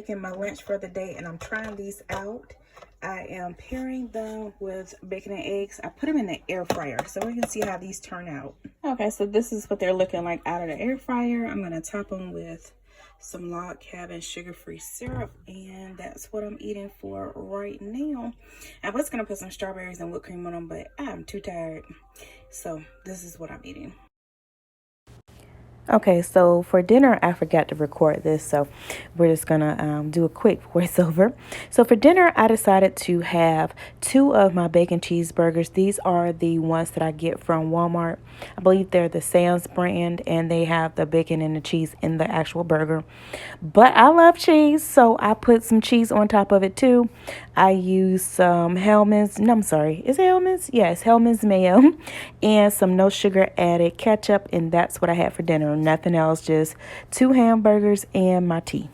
making my lunch for the day, and I'm trying these out. I am pairing them with bacon and eggs. I put them in the air fryer so we can see how these turn out. Okay, so this is what they're looking like out of the air fryer. I'm going to top them with some log cabin sugar-free syrup, and that's what I'm eating for right now. I was going to put some strawberries and whipped cream on them, but I'm too tired. So this is what I'm eating. Okay, so for dinner, I forgot to record this, so we're just gonna do a quick voiceover. So for dinner, I decided to have 2 of my bacon cheeseburgers. These are the ones that I get from Walmart. I believe they're the Sam's brand, and they have the bacon and the cheese in the actual burger. But I love cheese, so I put some cheese on top of it too. I use some Hellmann's, no, I'm sorry, is it Hellmann's? Yes, Hellmann's mayo, and some no sugar added ketchup, and that's what I had for dinner. Nothing else, just 2 hamburgers and my tea.